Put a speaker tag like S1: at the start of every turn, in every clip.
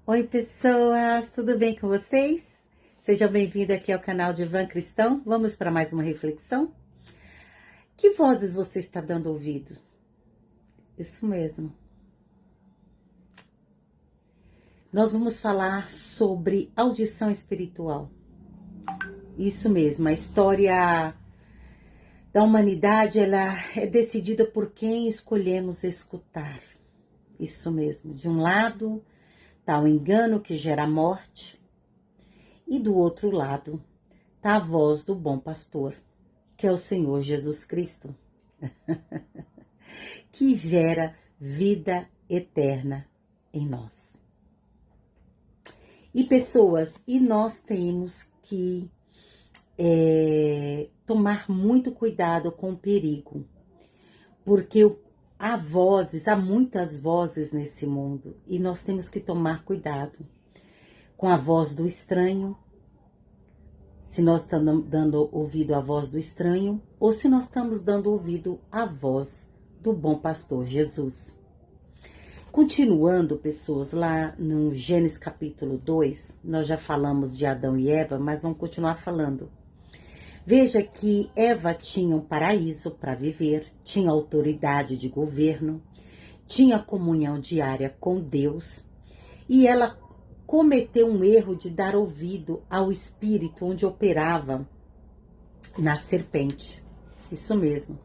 S1: Oi, pessoas, tudo bem com vocês? Sejam bem-vindos aqui ao canal de Ivan Cristão. Vamos para mais uma reflexão? Que vozes você está dando ouvidos? Isso mesmo. Nós vamos falar sobre audição espiritual. Isso mesmo, a história da humanidade, ela é decidida por quem escolhemos escutar. Isso mesmo, de um lado tá o engano que gera morte, e do outro lado tá a voz do bom pastor, que é o Senhor Jesus Cristo, que gera vida eterna em nós. E pessoas, nós temos que tomar muito cuidado com o perigo, porque há muitas vozes nesse mundo, e nós temos que tomar cuidado com a voz do estranho, se nós estamos dando ouvido à voz do estranho, ou se nós estamos dando ouvido à voz do bom pastor Jesus. Continuando, pessoas, lá no Gênesis capítulo 2, nós já falamos de Adão e Eva, mas vamos continuar falando. Veja que Eva tinha um paraíso para viver, tinha autoridade de governo, tinha comunhão diária com Deus, e ela cometeu um erro de dar ouvido ao espírito onde operava na serpente. Isso mesmo.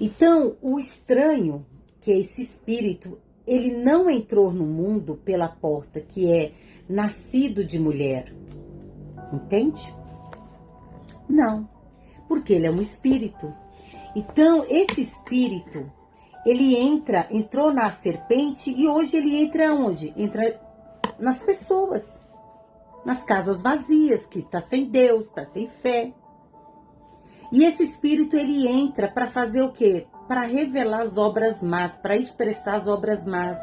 S1: Então, o estranho, que é esse espírito, ele não entrou no mundo pela porta que é nascido de mulher. Entende? Não, porque ele é um espírito. Então, esse espírito, ele entrou na serpente, e hoje ele entra onde? Entra nas pessoas, nas casas vazias, que tá sem Deus, tá sem fé. E esse espírito, ele entra para fazer o quê? Para revelar as obras más, para expressar as obras más.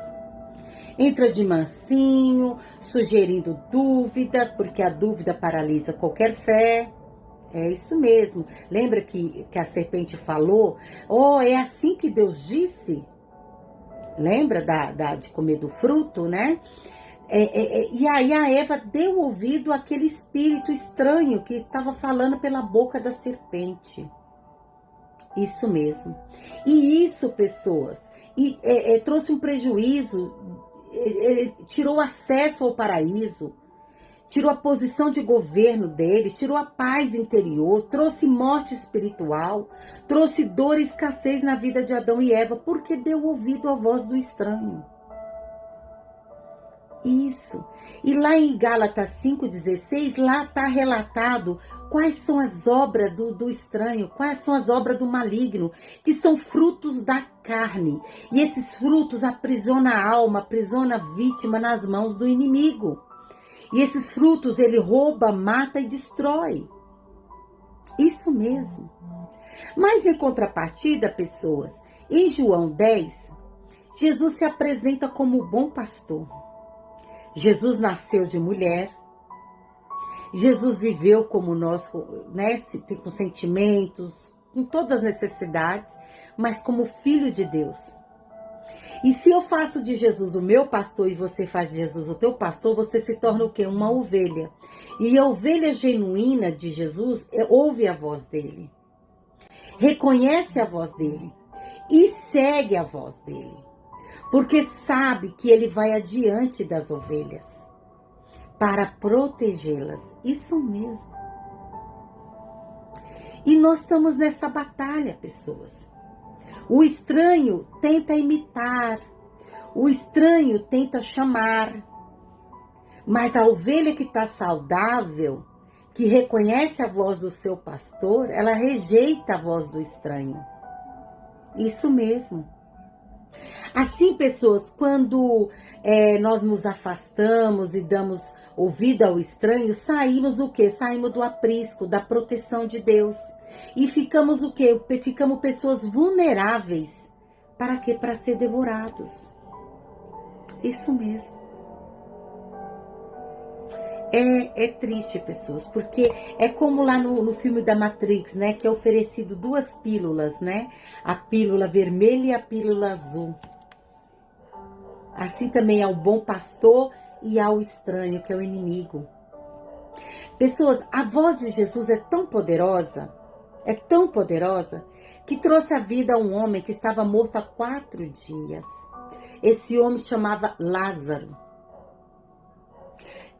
S1: Entra de mansinho, sugerindo dúvidas, porque a dúvida paralisa qualquer fé. É isso mesmo. Lembra que a serpente falou? Oh, é assim que Deus disse? Lembra de comer do fruto, né? E aí a Eva deu ouvido àquele espírito estranho que estava falando pela boca da serpente. Isso mesmo. E isso, pessoas, trouxe um prejuízo, tirou acesso ao paraíso, tirou a posição de governo deles, tirou a paz interior, trouxe morte espiritual, trouxe dor e escassez na vida de Adão e Eva, porque deu ouvido à voz do estranho. Isso. E lá em Gálatas 5,16, lá está relatado quais são as obras do estranho, quais são as obras do maligno, que são frutos da carne. E esses frutos aprisionam a alma, aprisionam a vítima nas mãos do inimigo. E esses frutos ele rouba, mata e destrói. Isso mesmo. Mas em contrapartida, pessoas, em João 10, Jesus se apresenta como o bom pastor. Jesus nasceu de mulher. Jesus viveu como nós, né, com sentimentos, com todas as necessidades, mas como filho de Deus. E se eu faço de Jesus o meu pastor e você faz de Jesus o teu pastor, você se torna o quê? Uma ovelha. E a ovelha genuína de Jesus ouve a voz dele, reconhece a voz dele e segue a voz dele, porque sabe que ele vai adiante das ovelhas para protegê-las. Isso mesmo. E nós estamos nessa batalha, pessoas. O estranho tenta imitar, o estranho tenta chamar, mas a ovelha que está saudável, que reconhece a voz do seu pastor, ela rejeita a voz do estranho. Isso mesmo. Assim, pessoas, quando nós nos afastamos e damos ouvido ao estranho, saímos do quê? Saímos do aprisco, da proteção de Deus. E ficamos o quê? Ficamos pessoas vulneráveis. Para quê? Para ser devorados. Isso mesmo. É triste, pessoas, porque é como lá no filme da Matrix, né? Que é oferecido duas pílulas, né? A pílula vermelha e a pílula azul. Assim também é o bom pastor e ao estranho, que é o inimigo. Pessoas, a voz de Jesus é tão poderosa, que trouxe à vida um homem que estava morto há 4 dias. Esse homem chamava Lázaro.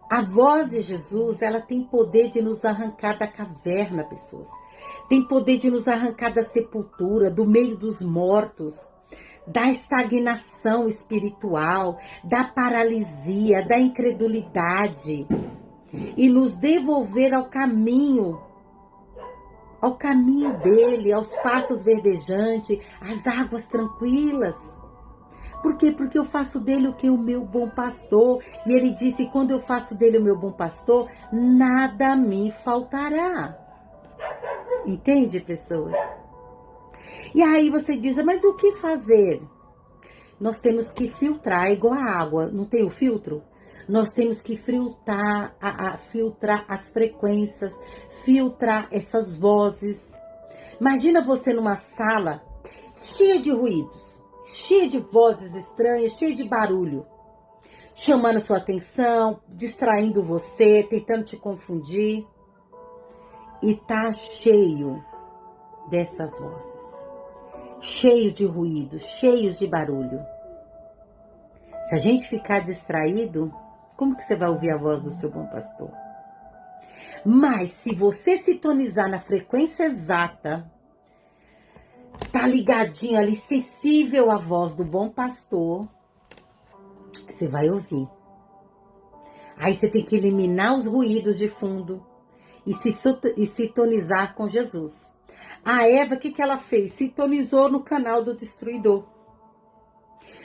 S1: A voz de Jesus, ela tem poder de nos arrancar da caverna, pessoas. Tem poder de nos arrancar da sepultura, do meio dos mortos, da estagnação espiritual, da paralisia, da incredulidade, e nos devolver ao caminho dele, aos passos verdejantes, às águas tranquilas. Por quê? Porque eu faço dele o que? O meu bom pastor. E ele disse, quando eu faço dele o meu bom pastor, nada me faltará. Entende, pessoas? E aí você diz, mas o que fazer? Nós temos que filtrar, igual a água, não tem o filtro? Nós temos que filtrar as frequências, filtrar essas vozes. Imagina você numa sala cheia de ruídos, cheia de vozes estranhas, cheia de barulho, chamando sua atenção, distraindo você, tentando te confundir. E tá cheio dessas vozes, cheio de ruídos, cheios de barulho. Se a gente ficar distraído, como que você vai ouvir a voz do seu bom pastor? Mas se você sintonizar na frequência exata, tá ligadinho ali, sensível à voz do bom pastor, você vai ouvir. Aí você tem que eliminar os ruídos de fundo e sintonizar com Jesus. A Eva, o que ela fez? Sintonizou no canal do destruidor.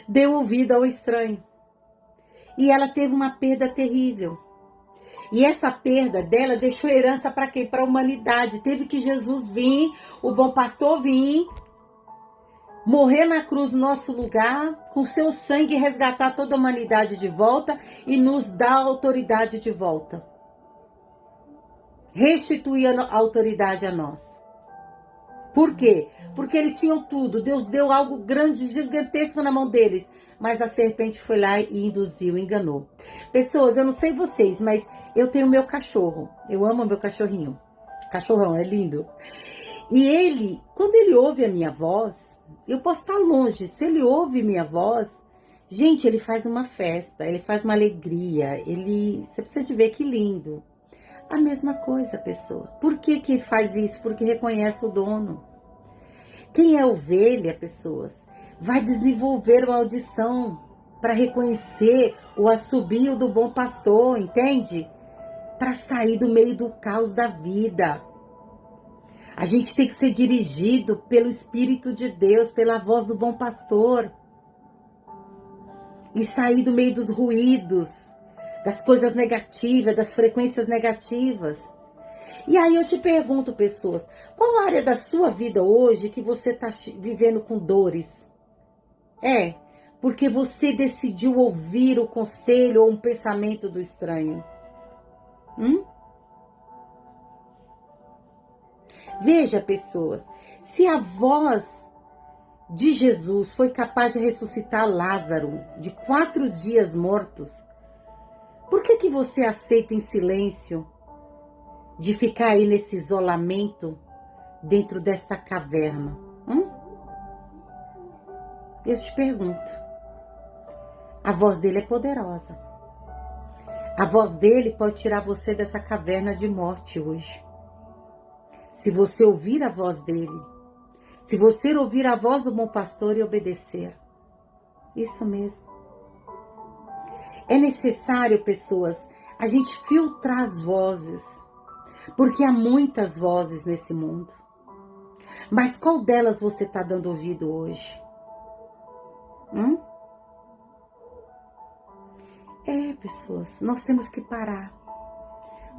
S1: Deu ouvido ao estranho. E ela teve uma perda terrível. E essa perda dela deixou herança para quem? Para a humanidade. Teve que Jesus vir, o bom pastor vir, morrer na cruz no nosso lugar, com seu sangue resgatar toda a humanidade de volta e nos dar a autoridade de volta. Restituir a autoridade a nós. Por quê? Porque eles tinham tudo. Deus deu algo grande, gigantesco na mão deles. Mas a serpente foi lá e induziu, enganou. Pessoas, eu não sei vocês, mas eu tenho meu cachorro. Eu amo meu cachorrinho. Cachorrão, é lindo. E ele, quando ele ouve a minha voz, eu posso estar longe. Se ele ouve minha voz, gente, ele faz uma festa, ele faz uma alegria. Você precisa de ver que lindo. A mesma coisa, pessoa. Por que que ele faz isso? Porque reconhece o dono. Quem é ovelha, pessoas, vai desenvolver uma audição para reconhecer o assobio do bom pastor, entende? Para sair do meio do caos da vida. A gente tem que ser dirigido pelo Espírito de Deus, pela voz do bom pastor. E sair do meio dos ruídos, das coisas negativas, das frequências negativas. E aí eu te pergunto, pessoas, qual a área da sua vida hoje que você está vivendo com dores? Porque você decidiu ouvir o conselho ou um pensamento do estranho. Veja, pessoas, se a voz de Jesus foi capaz de ressuscitar Lázaro de 4 dias mortos, por que você aceita em silêncio de ficar aí nesse isolamento dentro desta caverna? Eu te pergunto. A voz dele é poderosa. A voz dele pode tirar você dessa caverna de morte hoje. Se você ouvir a voz dele. Se você ouvir a voz do bom pastor e obedecer. Isso mesmo. É necessário, pessoas, a gente filtrar as vozes. Porque há muitas vozes nesse mundo. Mas qual delas você está dando ouvido hoje? Pessoas, nós temos que parar.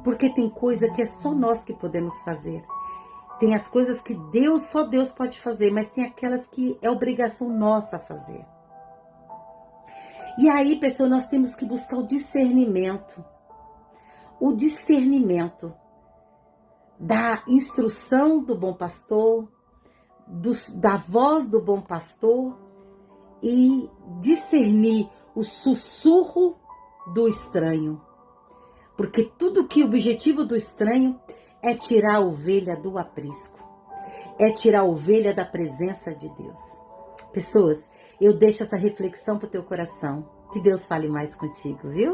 S1: Porque tem coisa que é só nós que podemos fazer. Tem as coisas que só Deus pode fazer, mas tem aquelas que é obrigação nossa fazer. E aí, pessoal, nós temos que buscar o discernimento. O discernimento da instrução do bom pastor, da voz do bom pastor, e discernir o sussurro do estranho. Porque tudo que o objetivo do estranho é tirar a ovelha do aprisco. É tirar a ovelha da presença de Deus. Pessoas, eu deixo essa reflexão pro teu coração. Que Deus fale mais contigo, viu?